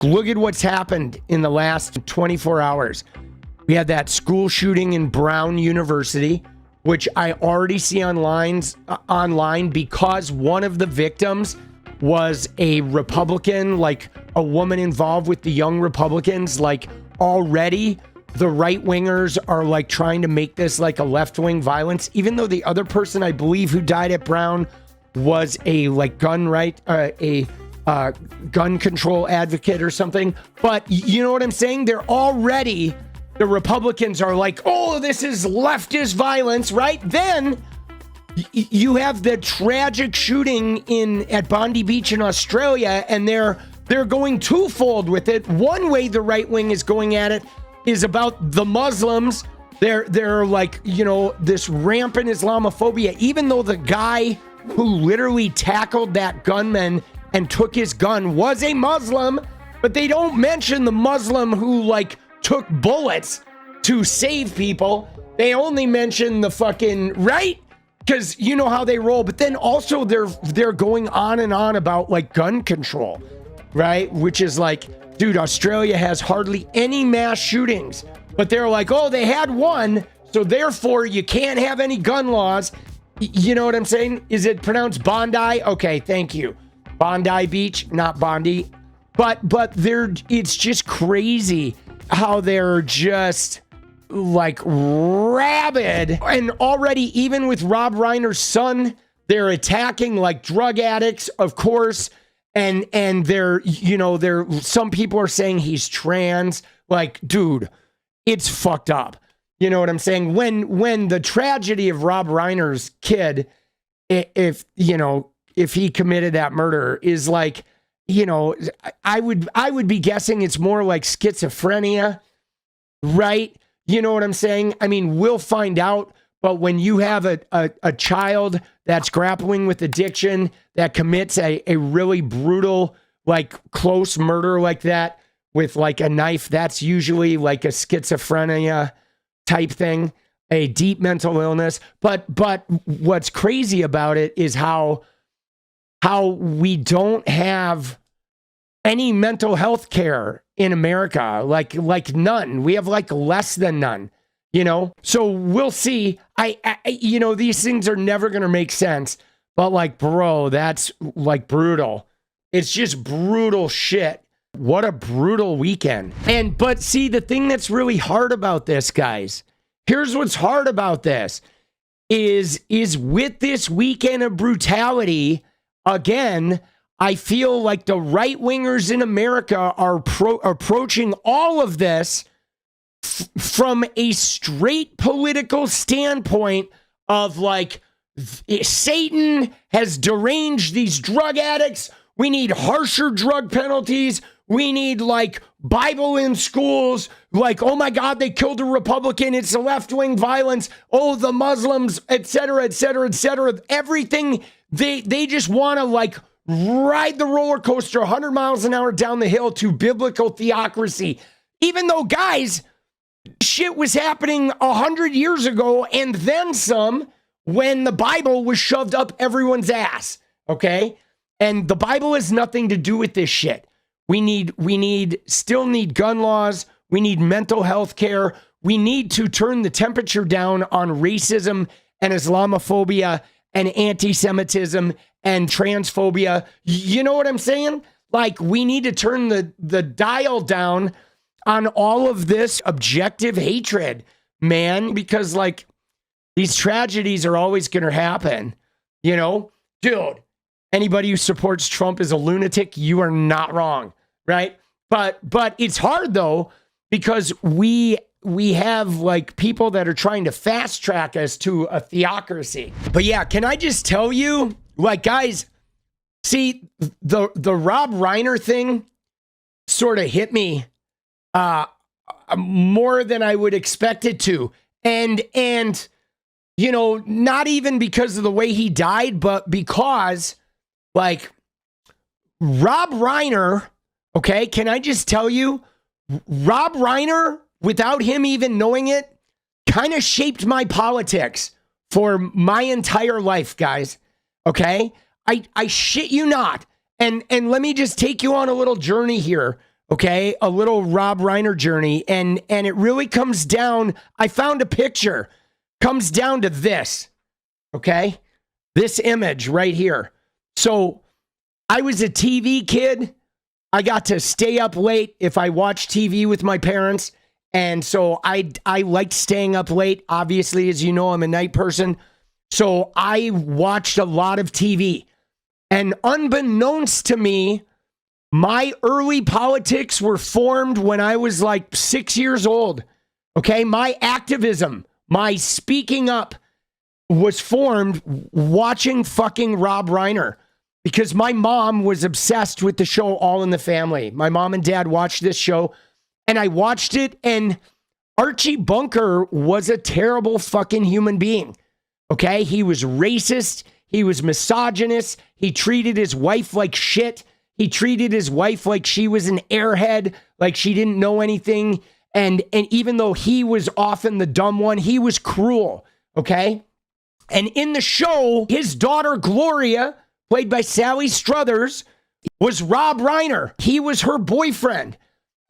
Look at what's happened in the last 24 hours. We had that school shooting in Brown University, which I already see online because one of the victims was a Republican, like a woman involved with the Young Republicans. Like already the right wingers are like trying to make this like a left-wing violence, even though the other person I believe who died at Brown was a like gun control advocate or something. But you know what I'm saying? They're already, the Republicans are like, oh, this is leftist violence, right? Then you have the tragic shooting at Bondi Beach in Australia, and they're going twofold with it. One way the right wing is going at it is about the Muslims. They're like, you know, this rampant Islamophobia, even though the guy who literally tackled that gunman and took his gun was a Muslim, but they don't mention the Muslim who like took bullets to save people. They only mention the fucking right, because you know how they roll. But then also they're going on and on about like gun control, right? Which is like, dude, Australia has hardly any mass shootings, but they're like, oh, they had one, so therefore you can't have any gun laws. You know what I'm saying? Is it pronounced Bondi? Okay, thank you. Bondi Beach, not Bondi. But it's just crazy how they're just like rabid. And already, even with Rob Reiner's son, they're attacking like drug addicts, of course. And they're, you know, some people are saying he's trans. Like, dude, it's fucked up. You know what I'm saying? When the tragedy of Rob Reiner's kid, if he committed that murder, is like, you know, I would be guessing it's more like schizophrenia, right? You know what I'm saying? I mean, we'll find out. But when you have a child that's grappling with addiction, that commits a really brutal, like close murder like that with like a knife, that's usually like a schizophrenia type thing, a deep mental illness. But what's crazy about it is how we don't have any mental health care in America, like none. We have like less than none, you know? So we'll see. I you know, these things are never going to make sense, but like, bro, that's like brutal. It's just brutal shit. What a brutal weekend. But see, the thing that's really hard about this, guys, here's what's hard about this is with this weekend of brutality, again, I feel like the right wingers in America are approaching all of this from a straight political standpoint of like, Satan has deranged these drug addicts. We need harsher drug penalties. We need like Bible in schools. Like, oh my God, they killed a Republican. It's a left-wing violence. Oh, the Muslims, et cetera, et cetera, et cetera. Everything, they just want to like ride the roller coaster 100 miles an hour down the hill to biblical theocracy. Even though, guys, shit was happening 100 years ago and then some when the Bible was shoved up everyone's ass, okay? And the Bible has nothing to do with this shit. We still need gun laws. We need mental health care. We need to turn the temperature down on racism and Islamophobia and anti-Semitism and transphobia. You know what I'm saying? Like, we need to turn the dial down on all of this objective hatred, man, because like these tragedies are always going to happen, you know? Dude, anybody who supports Trump is a lunatic. You are not wrong, right? But it's hard though, because we have like people that are trying to fast track us to a theocracy. But yeah, can I just tell you, like, guys, see, the Rob Reiner thing sort of hit me more than I would expect it to. And you know, not even because of the way he died, but because like Rob Reiner, okay, can I just tell you, Rob Reiner, without him even knowing it, kind of shaped my politics for my entire life, guys. Okay? I shit you not. And let me just take you on a little journey here. okay, a little Rob Reiner journey. And it really comes down, I found a picture, comes down to this, okay? This image right here. So I was a TV kid. I got to stay up late if I watched TV with my parents. And so I liked staying up late. Obviously, as you know, I'm a night person. So I watched a lot of TV. And unbeknownst to me, my early politics were formed when I was like 6 years old. Okay, my activism, my speaking up was formed watching fucking Rob Reiner, because my mom was obsessed with the show All in the Family. My mom and dad watched this show, and I watched it, and Archie Bunker was a terrible fucking human being. Okay, he was racist, he was misogynist, he treated his wife like shit. He treated his wife like she was an airhead, like she didn't know anything. And even though he was often the dumb one, he was cruel, okay? And in the show, his daughter, Gloria, played by Sally Struthers, was Rob Reiner. He was her boyfriend.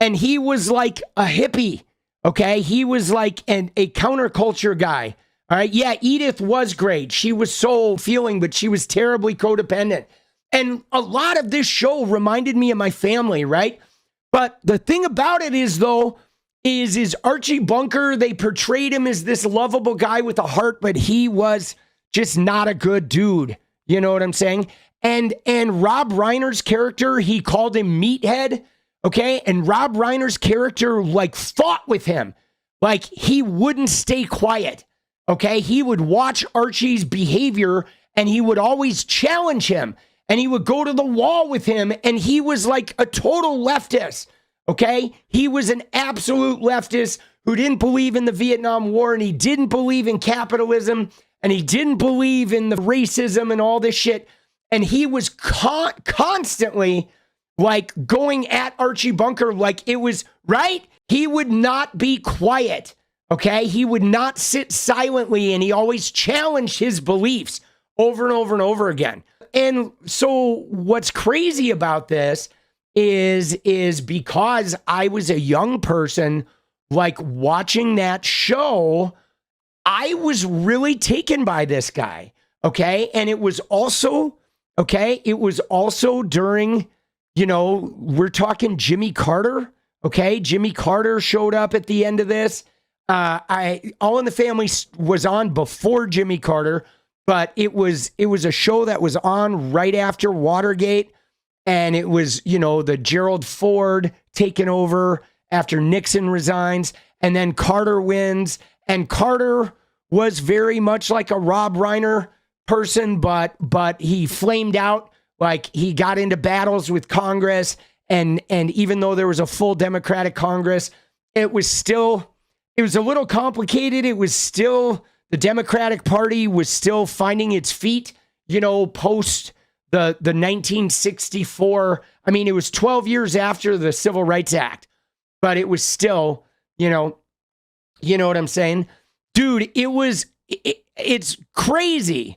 And he was like a hippie, okay? He was like a counterculture guy, all right? Yeah, Edith was great. She was so feeling, but she was terribly codependent. And a lot of this show reminded me of my family, right? But the thing about it is, though, is Archie Bunker, they portrayed him as this lovable guy with a heart, but he was just not a good dude. You know what I'm saying? And Rob Reiner's character, he called him Meathead, okay? And Rob Reiner's character, like, fought with him. Like, he wouldn't stay quiet, okay? He would watch Archie's behavior, and he would always challenge him. And he would go to the wall with him, and he was like a total leftist, okay? He was an absolute leftist who didn't believe in the Vietnam War, and he didn't believe in capitalism, and he didn't believe in the racism and all this shit. And he was constantly like going at Archie Bunker like it was, right? He would not be quiet, okay? He would not sit silently, and he always challenged his beliefs over and over and over again. And so what's crazy about this is because I was a young person, like watching that show, I was really taken by this guy. Okay. And it was also, during, you know, we're talking Jimmy Carter. Okay. Jimmy Carter showed up at the end of this. All in the Family was on before Jimmy Carter. But it was a show that was on right after Watergate, and it was, you know, the Gerald Ford taking over after Nixon resigns, and then Carter wins, and Carter was very much like a Rob Reiner person, but he flamed out, like he got into battles with Congress, and even though there was a full Democratic Congress, it was a little complicated. It was still, the Democratic Party was still finding its feet, you know, post the 1964. I mean, it was 12 years after the Civil Rights Act, but it was still, you know what I'm saying? Dude, it's crazy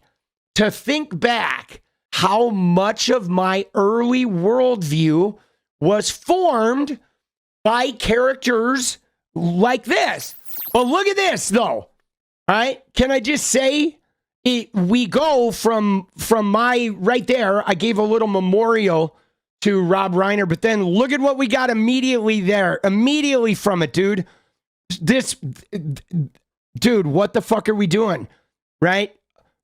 to think back how much of my early worldview was formed by characters like this. But look at this, though. All right, can I just say, we go from my right there, I gave a little memorial to Rob Reiner, but then look at what we got immediately from it, dude. Dude, what the fuck are we doing, right?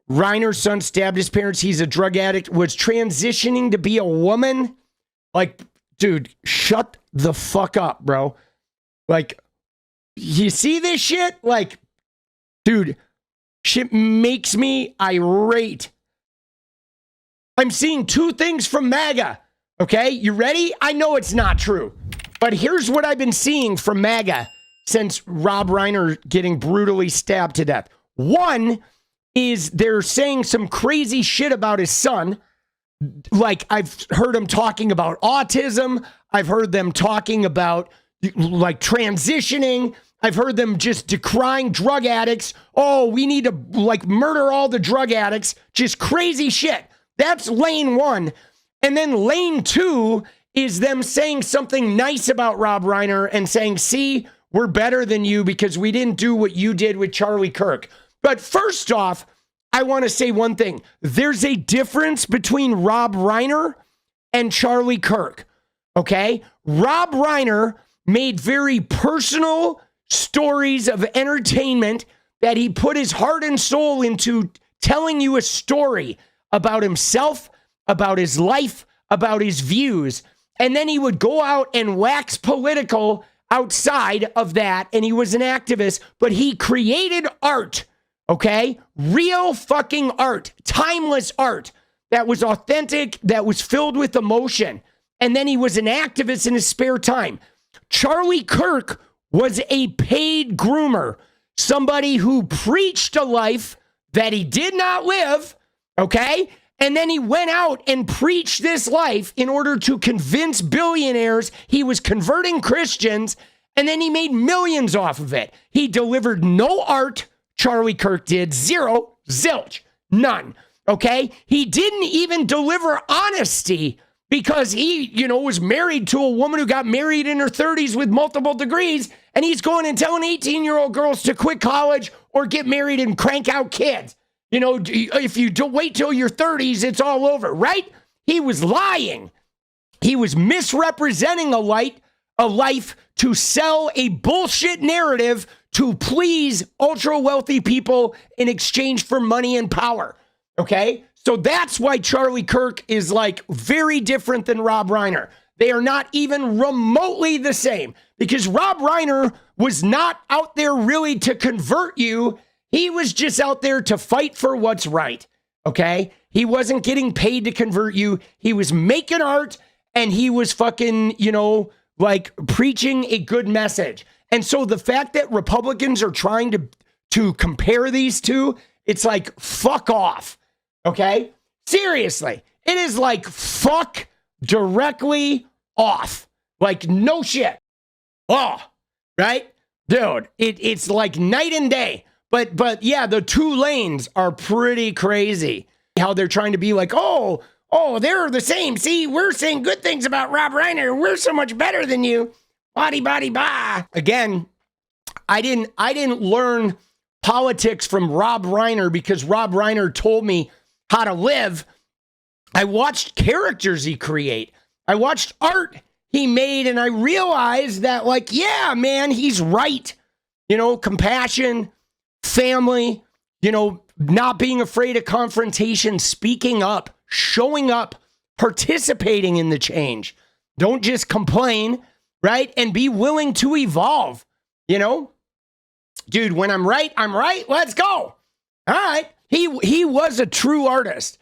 Reiner's son stabbed his parents, he's a drug addict, was transitioning to be a woman. Like, dude, shut the fuck up, bro. Like, you see this shit? Like, dude, shit makes me irate. I'm seeing two things from MAGA. Okay, you ready? I know it's not true, but here's what I've been seeing from MAGA since Rob Reiner getting brutally stabbed to death. One is they're saying some crazy shit about his son. Like, I've heard him talking about autism. I've heard them talking about like transitioning. I've heard them just decrying drug addicts. Oh, we need to like murder all the drug addicts. Just crazy shit. That's lane one. And then lane two is them saying something nice about Rob Reiner and saying, see, we're better than you because we didn't do what you did with Charlie Kirk. But first off, I want to say one thing. There's a difference between Rob Reiner and Charlie Kirk, okay? Rob Reiner made very personal stories of entertainment that he put his heart and soul into, telling you a story about himself, about his life, about his views. And then he would go out and wax political outside of that. And he was an activist, but he created art, okay? Real fucking art, timeless art that was authentic, that was filled with emotion. And then he was an activist in his spare time. Charlie Kirk was a paid groomer, somebody who preached a life that he did not live, okay? And then he went out and preached this life in order to convince billionaires he was converting Christians, and then he made millions off of it. He delivered no art, Charlie Kirk did, zero, zilch, none, okay? He didn't even deliver honesty because he, was married to a woman who got married in her 30s with multiple degrees, and he's going and telling 18-year-old girls to quit college or get married and crank out kids. If you don't wait till your 30s, it's all over, right? He was lying. He was misrepresenting a life to sell a bullshit narrative to please ultra-wealthy people in exchange for money and power, okay? So that's why Charlie Kirk is very different than Rob Reiner. They are not even remotely the same because Rob Reiner was not out there really to convert you. He was just out there to fight for what's right, okay? He wasn't getting paid to convert you. He was making art and he was fucking, preaching a good message. And so the fact that Republicans are trying to compare these two, it's fuck off. Okay? Seriously. It is fuck directly off. No shit. Oh, right? Dude, it's night and day. But yeah, the two lanes are pretty crazy. How they're trying to be oh, they're the same. See, we're saying good things about Rob Reiner. We're so much better than you. Body, bah. Again, I didn't learn politics from Rob Reiner because Rob Reiner told me how to live. I watched characters he create. I watched art he made, and I realized that, yeah, man, he's right. Compassion, family, not being afraid of confrontation, speaking up, showing up, participating in the change. Don't just complain, right? And be willing to evolve, Dude, when I'm right, I'm right. Let's go. All right. He was a true artist.